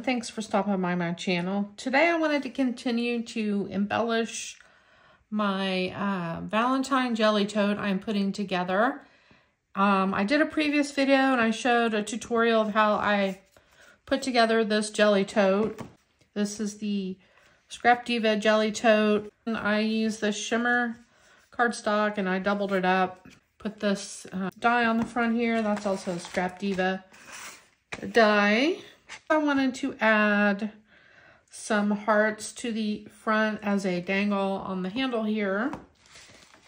thanks for stopping by my channel. Today I wanted to continue to embellish my Valentine jelly tote I'm putting together. I did a previous video and I showed a tutorial of how I put together this jelly tote. This is the Scrap Diva jelly tote. And I used the shimmer cardstock and I doubled it up. Put this die on the front here. That's also a Scrap Diva die. I wanted to add some hearts to the front as a dangle on the handle here.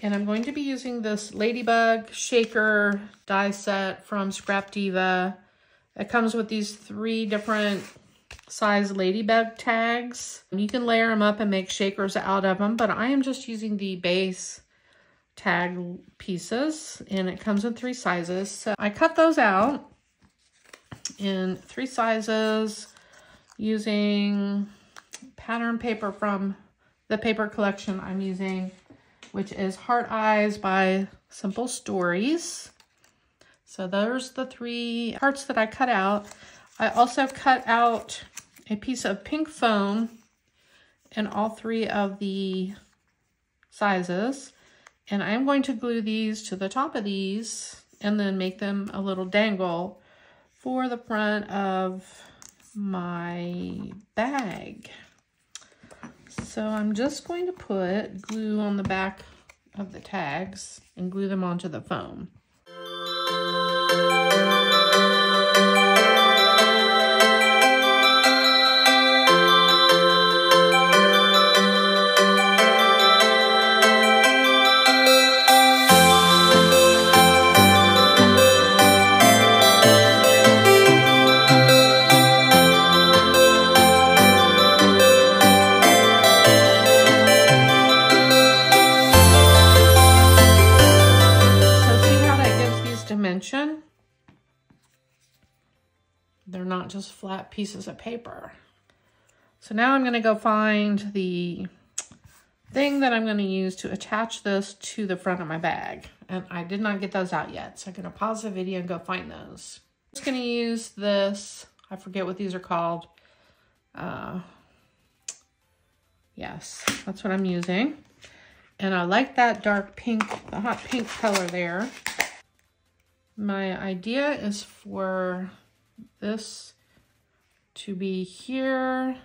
And I'm going to be using this Ladybug shaker die set from Scrap Diva. It comes with these 3 different size Ladybug tags. You can layer them up and make shakers out of them, but I am just using the base tag pieces, and it comes in 3 sizes. So I cut those out in 3 sizes using pattern paper from the paper collection I'm using, which is Heart Eyes by Simple Stories. So there's the 3 hearts that I cut out. I also cut out a piece of pink foam in all 3 of the sizes. And I'm going to glue these to the top of these and then make them a little dangle for the front of my bag. So I'm just going to put glue on the back of the tags and glue them onto the foam. They're not just flat pieces of paper. So now I'm going to go find the thing that I'm going to use to attach this to the front of my bag. And I did not get those out yet, so I'm going to pause the video and go find those. I'm just going to use this. I forget what these are called. Yes, that's what I'm using. And I like that dark pink, the hot pink color there. My idea is for this to be here,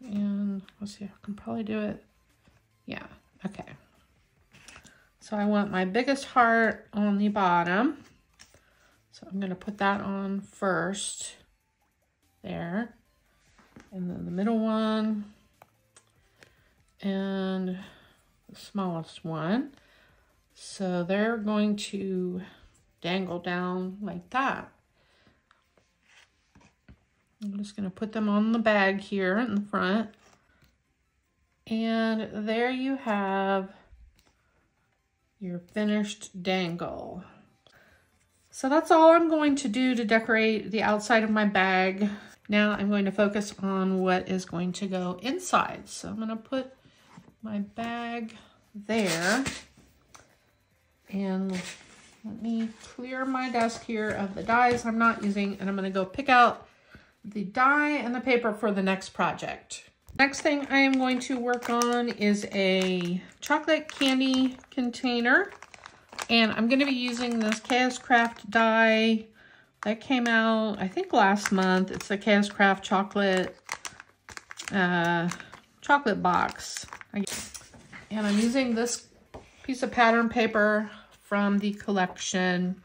and let's see, I can probably do it. Yeah, okay. So I want my biggest heart on the bottom. So I'm going to put that on first there, and then the middle one, and the smallest one. So they're going to dangle down like that. I'm just going to put them on the bag here in the front. And there you have your finished dangle. So that's all I'm going to do to decorate the outside of my bag. Now I'm going to focus on what is going to go inside. So I'm going to put my bag there. And let me clear my desk here of the dies I'm not using. And I'm going to go pick out the die and the paper for the next project. Next thing I am going to work on is a chocolate candy container, and I'm going to be using this Chaos Craft die that came out I think last month. It's the Chaos Craft chocolate box, and I'm using this piece of pattern paper from the collection.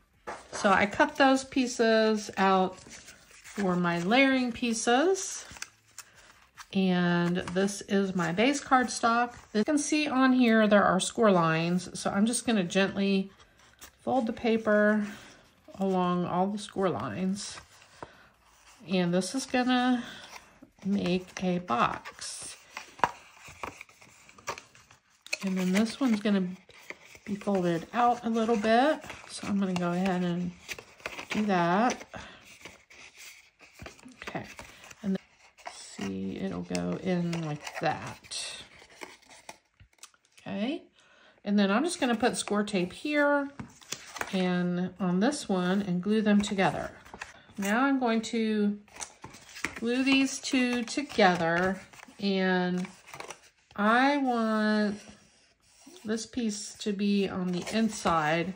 So I cut those pieces out for my layering pieces, and this is my base cardstock. You can see on here there are score lines, so I'm just going to gently fold the paper along all the score lines, and this is going to make a box. And then this one's going to be folded out a little bit, so I'm going to go ahead and do that. Okay, and then see, it'll go in like that. Okay, and then I'm just going to put score tape here and on this one and glue them together. Now I'm going to glue these two together, and I want this piece to be on the inside.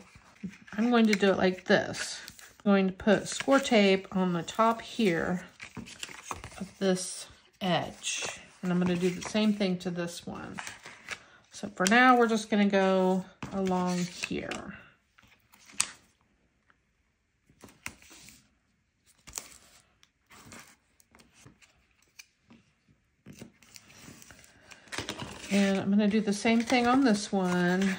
I'm going to do it like this. I'm going to put score tape on the top here of this edge. And I'm going to do the same thing to this one. So for now, we're just going to go along here. And I'm going to do the same thing on this one.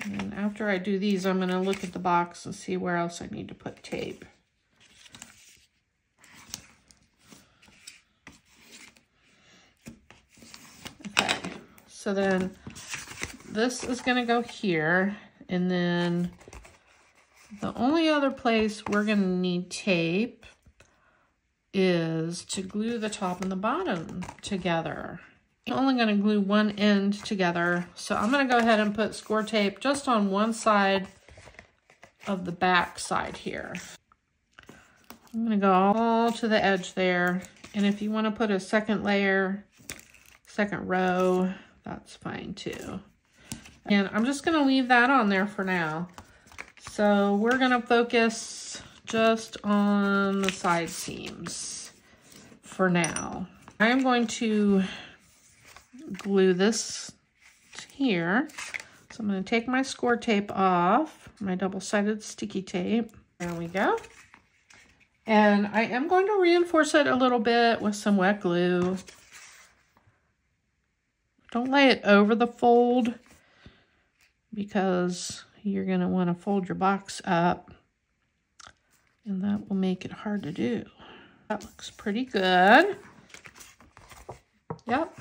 And after I do these, I'm going to look at the box and see where else I need to put tape. Okay, so then this is going to go here. And then the only other place we're going to need tape is to glue the top and the bottom together. I'm only going to glue one end together, so I'm going to go ahead and put score tape just on one side of the back side here. I'm going to go all to the edge there, and if you want to put a second layer, second row, that's fine too. And I'm just going to leave that on there for now. So we're going to focus just on the side seams for now. I am going to glue this here. So I'm going to take my score tape off, my double-sided sticky tape. There we go. And I am going to reinforce it a little bit with some wet glue. Don't lay it over the fold because you're going to want to fold your box up, and that will make it hard to do. That looks pretty good. Yep.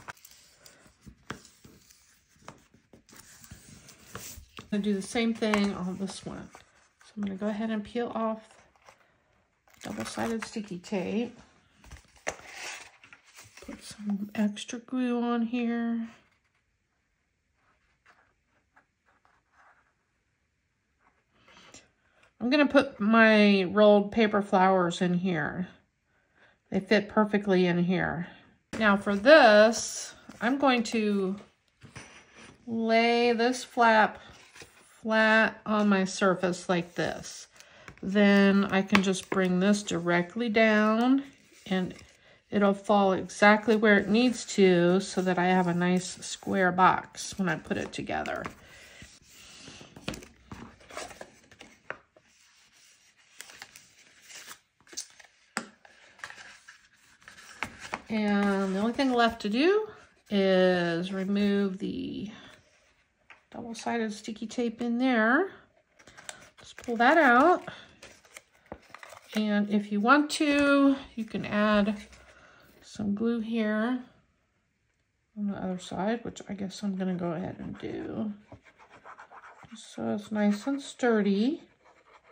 I'm going to do the same thing on this one. So I'm going to go ahead and peel off double-sided sticky tape. Put some extra glue on here. I'm going to put my rolled paper flowers in here. They fit perfectly in here. Now for this, I'm going to lay this flap flat on my surface like this. Then I can just bring this directly down and it'll fall exactly where it needs to so that I have a nice square box when I put it together. And the only thing left to do is remove the double-sided sticky tape in there. Just pull that out. And if you want to, you can add some glue here on the other side, which I guess I'm going to go ahead and do. Just so it's nice and sturdy.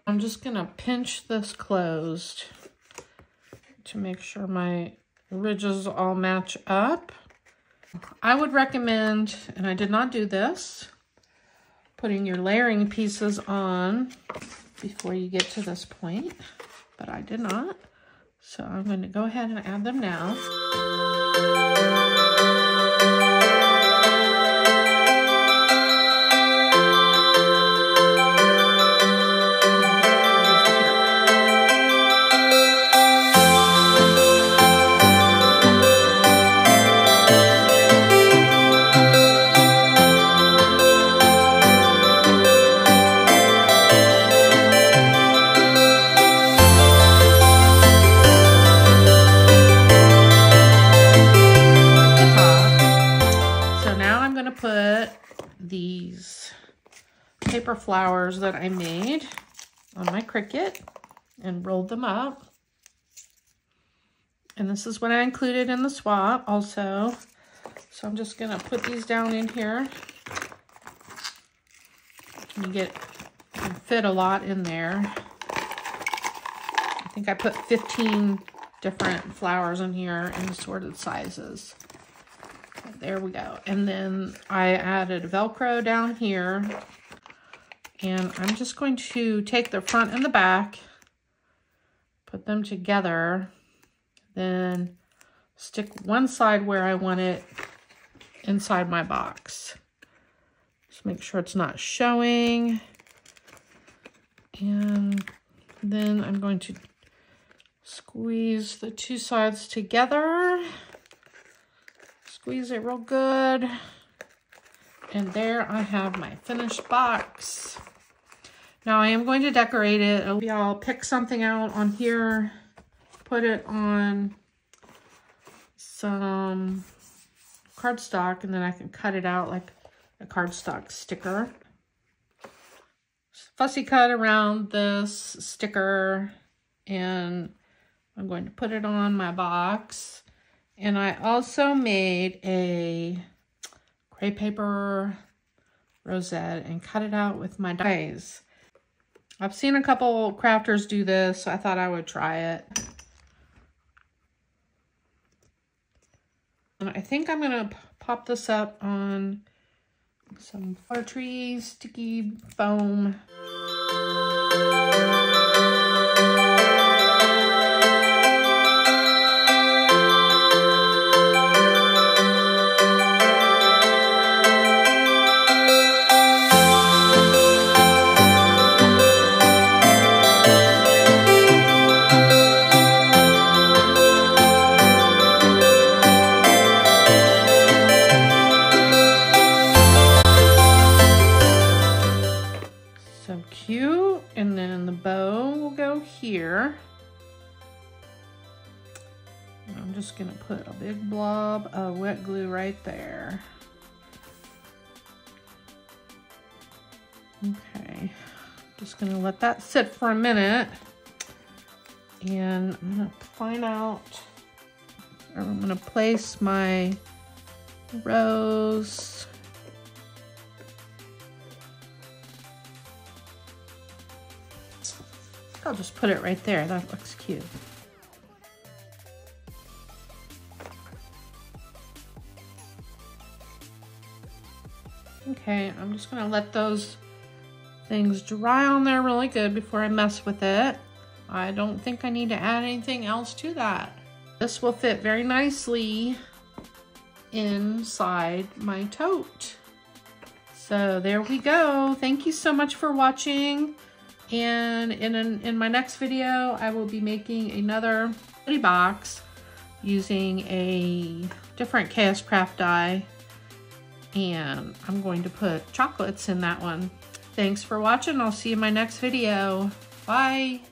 I'm just going to pinch this closed to make sure my ridges all match up. I would recommend, and I did not do this, putting your layering pieces on before you get to this point, but I did not. So I'm going to go ahead and add them now. These paper flowers that I made on my Cricut and rolled them up. And this is what I included in the swap also. So I'm just going to put these down in here. You can fit a lot in there. I think I put 15 different flowers in here in assorted sizes. There we go. And then I added Velcro down here. And I'm just going to take the front and the back, put them together Then stick one side where I want it inside my box. Just make sure it's not showing. And then I'm going to squeeze the two sides together. Squeeze it real good. And there I have my finished box. Now I am going to decorate it. I'll pick something out on here, put it on some cardstock, and then I can cut it out like a cardstock sticker. Fussy cut around this sticker, and I'm going to put it on my box. And I also made a crepe paper rosette and cut it out with my dies. I've seen a couple crafters do this, so I thought I would try it. And I think I'm gonna pop this up on some Dollar Tree sticky foam. So cute. And then the bow will go here. And I'm just gonna put a big blob of wet glue right there. Okay, just gonna let that sit for a minute. And I'm gonna find out, or I'm gonna place my rose. I'll just put it right there. That looks cute. Okay, I'm just gonna let those things dry on there really good before I mess with it. I don't think I need to add anything else to that. This will fit very nicely inside my tote. So there we go. Thank you so much for watching. And in my next video, I will be making another goodie box using a different Chaos Craft die. And I'm going to put chocolates in that one. Thanks for watching. I'll see you in my next video. Bye.